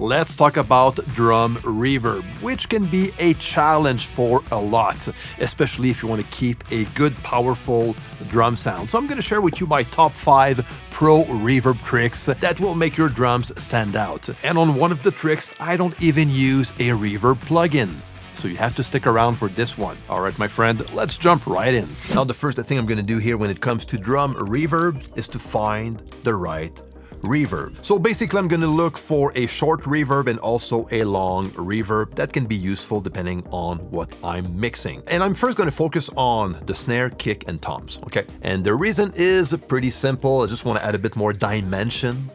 let's talk about drum reverb, which can be a challenge for a lot, especially if you want to keep a good, powerful drum sound. So I'm going to share with you my top 5 Pro Reverb tricks that will make your drums stand out. And on one of the tricks, I don't even use a reverb plugin. So you have to stick around for this one. All right, my friend, let's jump right in. Now, the first thing I'm going to do here when it comes to drum reverb is to find the right reverb. So basically, I'm going to look for a short reverb and also a long reverb that can be useful depending on what I'm mixing. And I'm first going to focus on the snare, kick, and toms, okay? And the reason is pretty simple. I just want to add a bit more dimension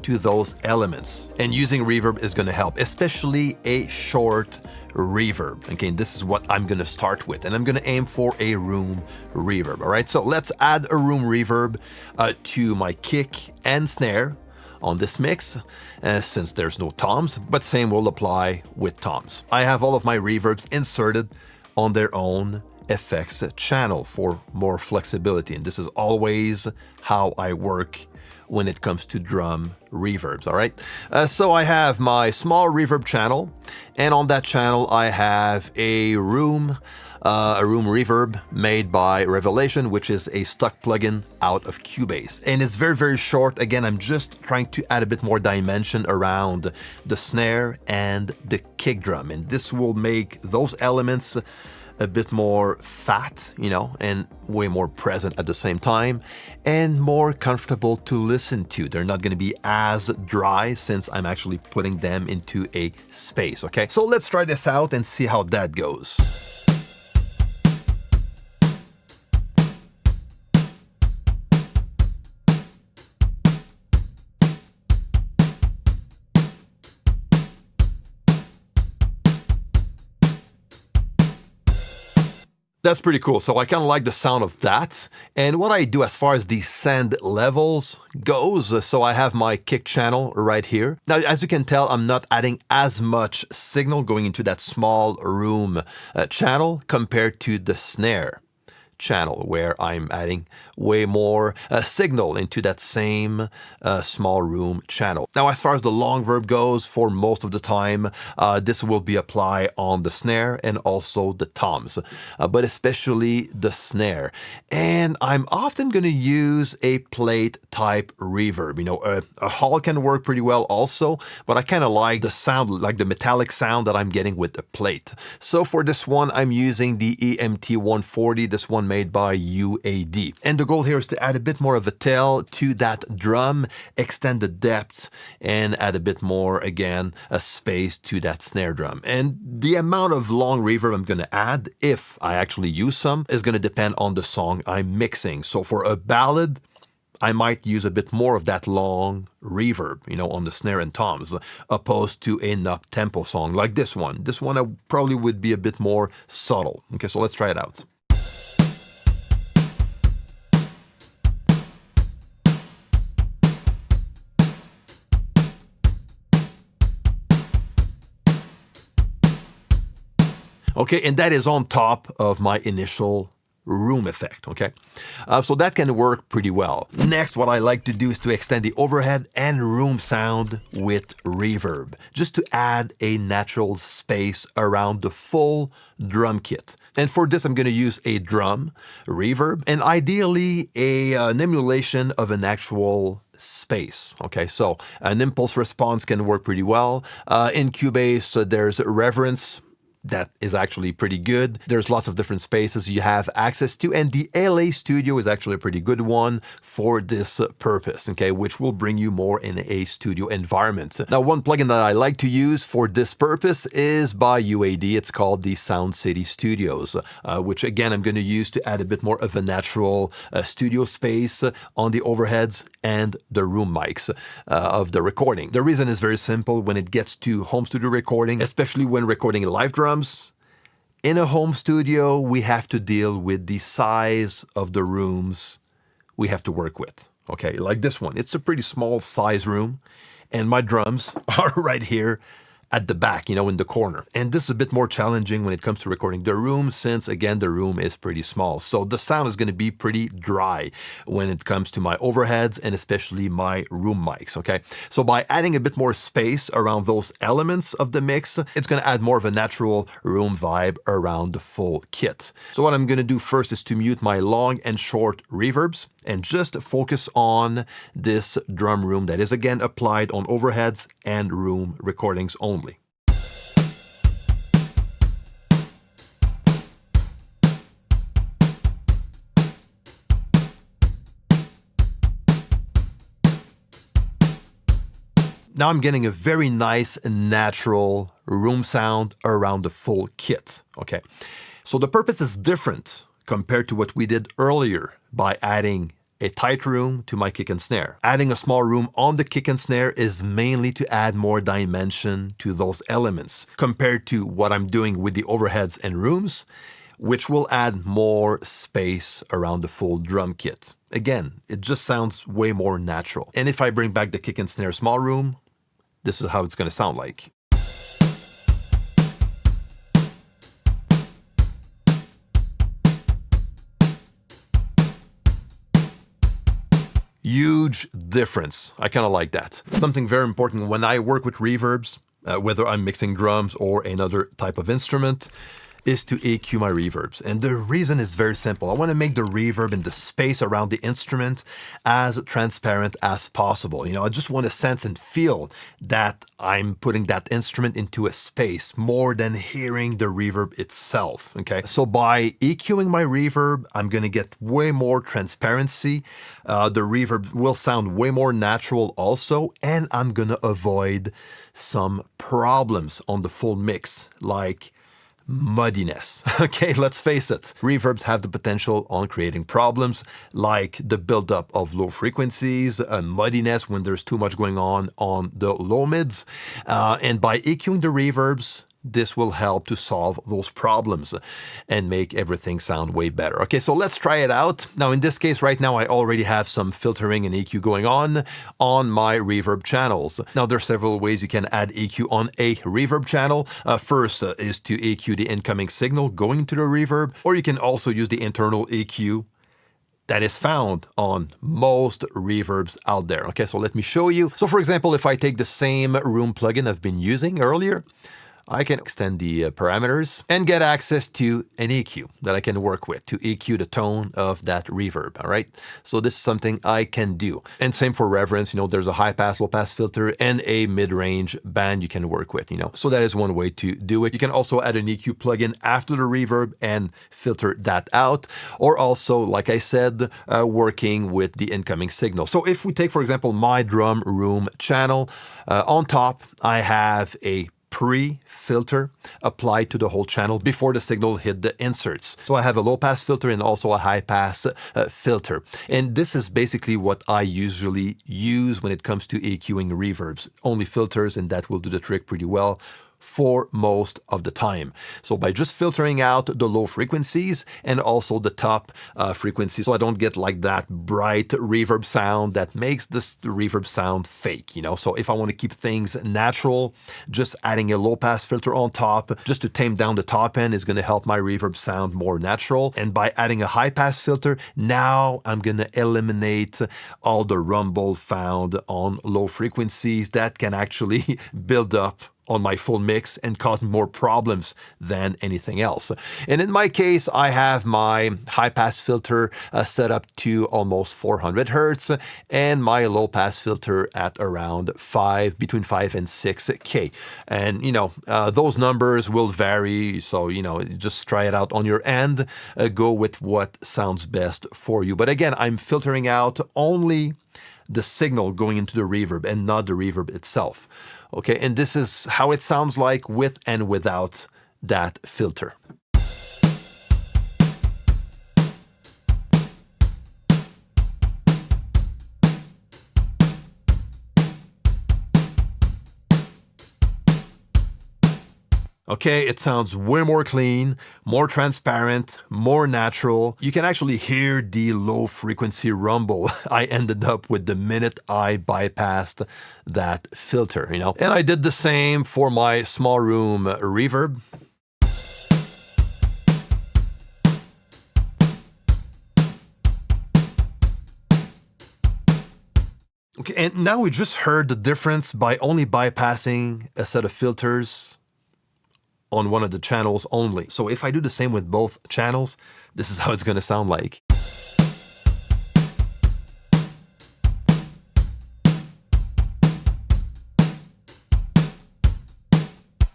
to those elements. And using reverb is going to help, especially a short reverb. Okay, and this is what I'm going to start with, and I'm going to aim for a room reverb. All right, so let's add a room reverb to my kick and snare on this mix, since there's no toms, but same will apply with toms. I have all of my reverbs inserted on their own effects channel for more flexibility, and this is always how I work when it comes to drum reverbs, all right? So I have my small reverb channel, and on that channel I have a room reverb made by Revelation, which is a stock plugin out of Cubase. And it's very, very short. Again, I'm just trying to add a bit more dimension around the snare and the kick drum, and this will make those elements a bit more fat, you know, and way more present at the same time, and more comfortable to listen to. They're not going to be as dry since I'm actually putting them into a space, okay? So let's try this out and see how that goes. That's pretty cool. So I kind of like the sound of that. And what I do as far as the send levels goes, so I have my kick channel right here. Now, as you can tell, I'm not adding as much signal going into that small room channel compared to the snare channel, where I'm adding way more signal into that same small room channel. Now, as far as the long verb goes, for most of the time, this will be applied on the snare and also the toms, but especially the snare. And I'm often going to use a plate type reverb. You know, a hall can work pretty well also, but I kind of like the sound, like the metallic sound that I'm getting with the plate. So for this one, I'm using the EMT 140, this one made by UAD. And the goal here is to add a bit more of a tail to that drum, extend the depth, and add a bit more, again, a space to that snare drum. And the amount of long reverb I'm going to add, if I actually use some, is going to depend on the song I'm mixing. So for a ballad, I might use a bit more of that long reverb, you know, on the snare and toms, opposed to an up-tempo song like this one. This one I probably would be a bit more subtle. Okay, so let's try it out. Okay, and that is on top of my initial room effect, okay? So that can work pretty well. Next, what I like to do is to extend the overhead and room sound with reverb, just to add a natural space around the full drum kit. And for this, I'm going to use a drum reverb, and ideally an emulation of an actual space. Okay, so an impulse response can work pretty well. In Cubase, there's reverence. That is actually pretty good. There's lots of different spaces you have access to, and the LA Studio is actually a pretty good one for this purpose, okay, which will bring you more in a studio environment. Now, one plugin that I like to use for this purpose is by UAD. It's called the Sound City Studios, which again, I'm going to use to add a bit more of a natural studio space on the overheads and the room mics of the recording. The reason is very simple. When it gets to home studio recording, especially when recording live drums, in a home studio, we have to deal with the size of the rooms we have to work with. Okay, like this one. It's a pretty small size room, and my drums are right here at the back, in the corner. And this is a bit more challenging when it comes to recording the room, since again, the room is pretty small. So the sound is going to be pretty dry when it comes to my overheads and especially my room mics, okay? So by adding a bit more space around those elements of the mix, it's going to add more of a natural room vibe around the full kit. So what I'm going to do first is to mute my long and short reverbs and just focus on this drum room that is again applied on overheads and room recordings only. Now I'm getting a very nice natural room sound around the full kit, okay? So the purpose is different compared to what we did earlier by adding a tight room to my kick and snare. Adding a small room on the kick and snare is mainly to add more dimension to those elements compared to what I'm doing with the overheads and rooms, which will add more space around the full drum kit. Again, it just sounds way more natural. And if I bring back the kick and snare small room, this is how it's going to sound like. Huge difference. I kind of like that. Something very important when I work with reverbs, whether I'm mixing drums or another type of instrument, is to EQ my reverbs. And the reason is very simple. I want to make the reverb and the space around the instrument as transparent as possible. I just want to sense and feel that I'm putting that instrument into a space more than hearing the reverb itself, okay? So by EQing my reverb, I'm going to get way more transparency. The reverb will sound way more natural also, and I'm going to avoid some problems on the full mix, like muddiness. Okay, let's face it. Reverbs have the potential on creating problems like the buildup of low frequencies, muddiness when there's too much going on the low mids. And by EQing the reverbs, this will help to solve those problems and make everything sound way better. Okay, so let's try it out. Now, in this case, right now, I already have some filtering and EQ going on my reverb channels. Now, there are several ways you can add EQ on a reverb channel. First is to EQ the incoming signal going to the reverb, or you can also use the internal EQ that is found on most reverbs out there. Okay, so let me show you. So for example, if I take the same room plugin I've been using earlier, I can extend the parameters and get access to an EQ that I can work with to EQ the tone of that reverb, all right? So this is something I can do. And same for reverence, there's a high pass, low pass filter and a mid-range band you can work with, So that is one way to do it. You can also add an EQ plugin after the reverb and filter that out. Or also, like I said, working with the incoming signal. So if we take, for example, my drum room channel, on top, I have a pre-filter applied to the whole channel before the signal hit the inserts. So I have a low pass filter and also a high pass filter. And this is basically what I usually use when it comes to EQing reverbs. Only filters, and that will do the trick pretty well for most of the time. So by just filtering out the low frequencies and also the top frequencies, so I don't get like that bright reverb sound that makes this reverb sound fake, So if I want to keep things natural, just adding a low pass filter on top just to tame down the top end is going to help my reverb sound more natural. And by adding a high pass filter, now I'm going to eliminate all the rumble found on low frequencies that can actually build up on my full mix and cause more problems than anything else. And in my case, I have my high pass filter set up to almost 400 hertz and my low pass filter at around between 5 and 6K. And, those numbers will vary. So, just try it out on your end. Go with what sounds best for you. But again, I'm filtering out only the signal going into the reverb and not the reverb itself. Okay, and this is how it sounds like with and without that filter. Okay, it sounds way more clean, more transparent, more natural. You can actually hear the low frequency rumble I ended up with the minute I bypassed that filter, you know. And I did the same for my small room reverb. Okay, and now we just heard the difference by only bypassing a set of filters on one of the channels only. So if I do the same with both channels, this is how it's going to sound like.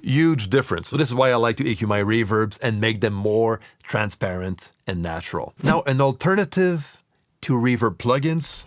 Huge difference. So this is why I like to EQ my reverbs and make them more transparent and natural. Now, an alternative to reverb plugins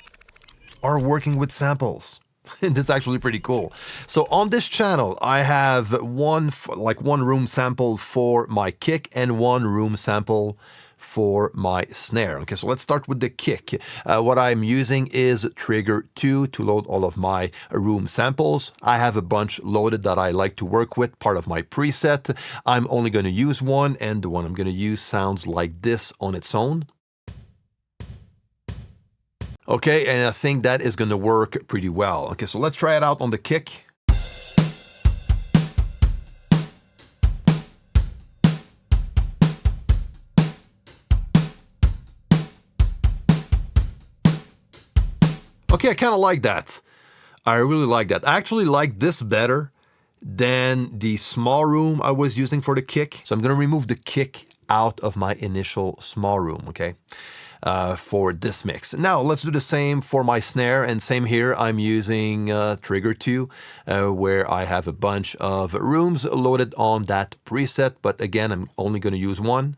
are working with samples. And this is actually pretty cool. So on this channel, I have one room sample for my kick and one room sample for my snare. Okay, so let's start with the kick. What I'm using is Trigger 2 to load all of my room samples. I have a bunch loaded that I like to work with, part of my preset. I'm only going to use one, and the one I'm going to use sounds like this on its own. Okay, and I think that is going to work pretty well. Okay, so let's try it out on the kick. Okay, I kind of like that. I really like that. I actually like this better than the small room I was using for the kick. So I'm going to remove the kick out of my initial small room, okay? For this mix. Now let's do the same for my snare, and same here. I'm using Trigger 2 where I have a bunch of rooms loaded on that preset, but again, I'm only going to use one.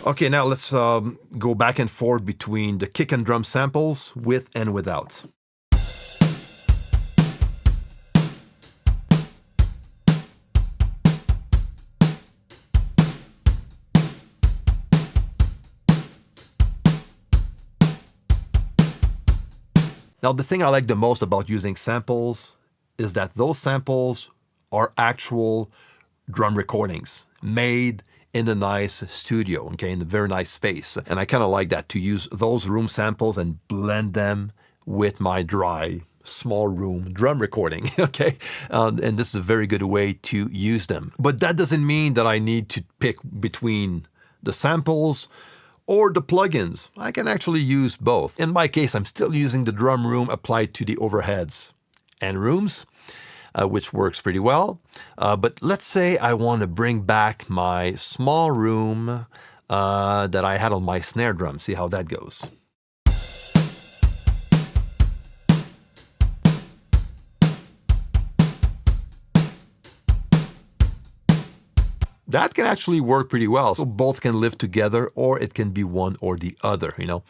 Okay, now let's go back and forth between the kick and drum samples with and without. Now, the thing I like the most about using samples is that those samples are actual drum recordings made in a nice studio, okay, in a very nice space. And I kind of like that, to use those room samples and blend them with my dry, small room drum recording, okay? And this is a very good way to use them. But that doesn't mean that I need to pick between the samples or the plugins. I can actually use both. In my case, I'm still using the drum room applied to the overheads and rooms, which works pretty well. But let's say I want to bring back my small room that I had on my snare drum. See how that goes. That can actually work pretty well. So both can live together, or it can be one or the other, you know.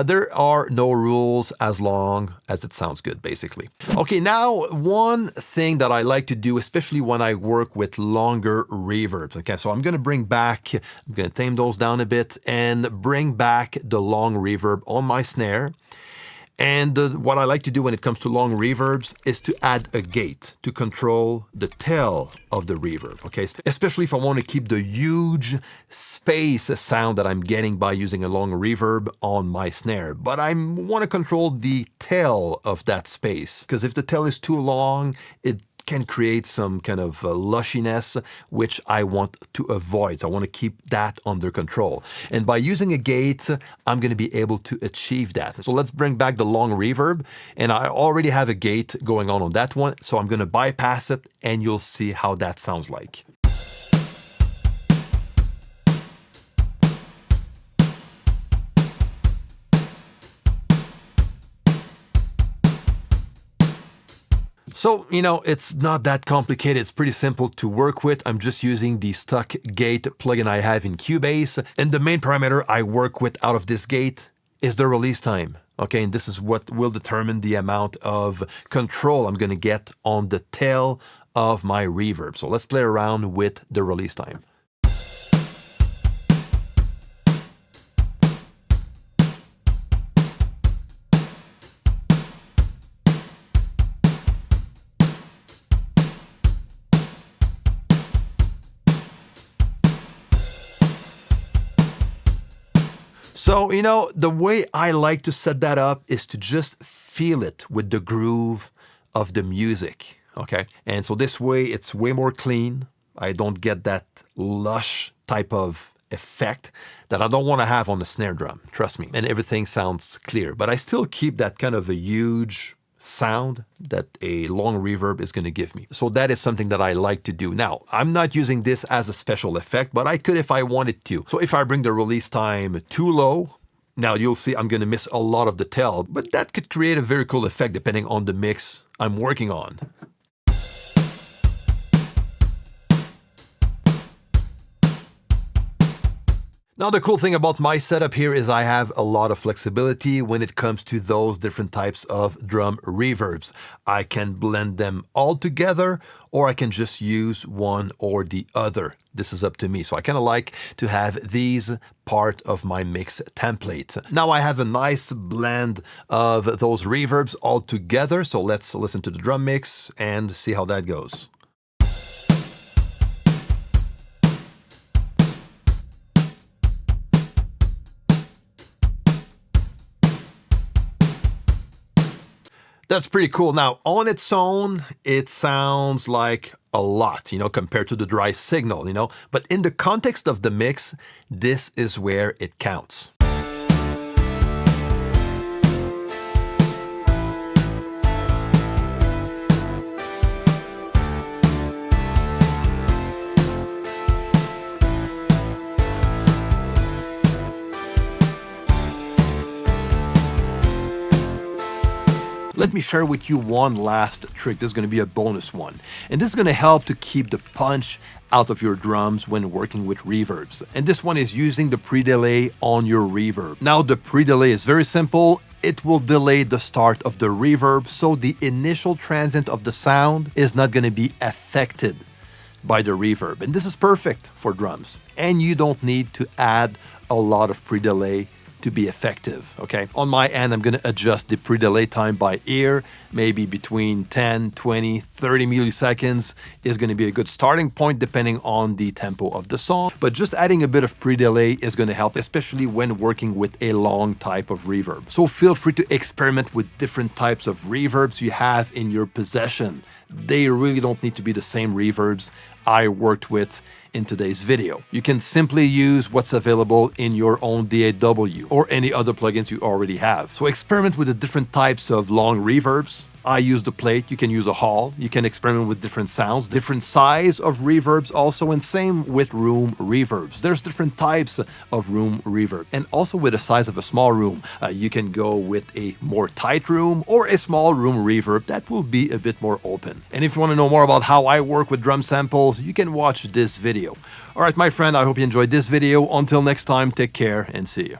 There are no rules as long as it sounds good, basically. Okay, now one thing that I like to do, especially when I work with longer reverbs. Okay, so I'm going to tame those down a bit and bring back the long reverb on my snare. And what I like to do when it comes to long reverbs is to add a gate to control the tail of the reverb, okay? Especially if I want to keep the huge space sound that I'm getting by using a long reverb on my snare. But I want to control the tail of that space, because if the tail is too long, it can create some kind of lushiness, which I want to avoid. So I want to keep that under control. And by using a gate, I'm going to be able to achieve that. So let's bring back the long reverb. And I already have a gate going on that one. So I'm going to bypass it, and you'll see how that sounds like. So, you know, it's not that complicated. It's pretty simple to work with. I'm just using the stock gate plugin I have in CUBASE. And the main parameter I work with out of this gate is the release time. Okay, and this is what will determine the amount of control I'm going to get on the tail of my reverb. So let's play around with the release time. So, you know, the way I like to set that up is to just feel it with the groove of the music, okay? And so this way it's way more clean. I don't get that lush type of effect that I don't want to have on the snare drum, trust me. And everything sounds clear, but I still keep that kind of a huge sound that a long reverb is going to give me. So that is something that I like to do. Now, I'm not using this as a special effect, but I could if I wanted to. So if I bring the release time too low, now you'll see I'm going to miss a lot of the tail, but that could create a very cool effect depending on the mix I'm working on. Now, the cool thing about my setup here is I have a lot of flexibility when it comes to those different types of drum reverbs. I can blend them all together, or I can just use one or the other. This is up to me. So I kind of like to have these part of my mix template. Now I have a nice blend of those reverbs all together. So let's listen to the drum mix and see how that goes. That's pretty cool. Now, on its own, it sounds like a lot, you know, compared to the dry signal, you know, but in the context of the mix, this is where it counts. Let me share with you one last trick. This is going to be a bonus one. And this is going to help to keep the punch out of your drums when working with reverbs. And this one is using the pre-delay on your reverb. Now, the pre-delay is very simple. It will delay the start of the reverb, so the initial transient of the sound is not going to be affected by the reverb. And this is perfect for drums. And you don't need to add a lot of pre-delay to be effective, okay? On my end, I'm gonna adjust the pre-delay time by ear. Maybe between 10, 20, 30 milliseconds is gonna be a good starting point depending on the tempo of the song. But just adding a bit of pre-delay is gonna help, especially when working with a long type of reverb. So feel free to experiment with different types of reverbs you have in your possession. They really don't need to be the same reverbs I worked with in today's video. You can simply use what's available in your own DAW or any other plugins you already have. So experiment with the different types of long reverbs. I use the plate, you can use a hall, you can experiment with different sounds, different size of reverbs also, and same with room reverbs. There's different types of room reverb. And also with the size of a small room, you can go with a more tight room or a small room reverb that will be a bit more open. And if you want to know more about how I work with drum samples, you can watch this video. All right, my friend, I hope you enjoyed this video. Until next time, take care and see you.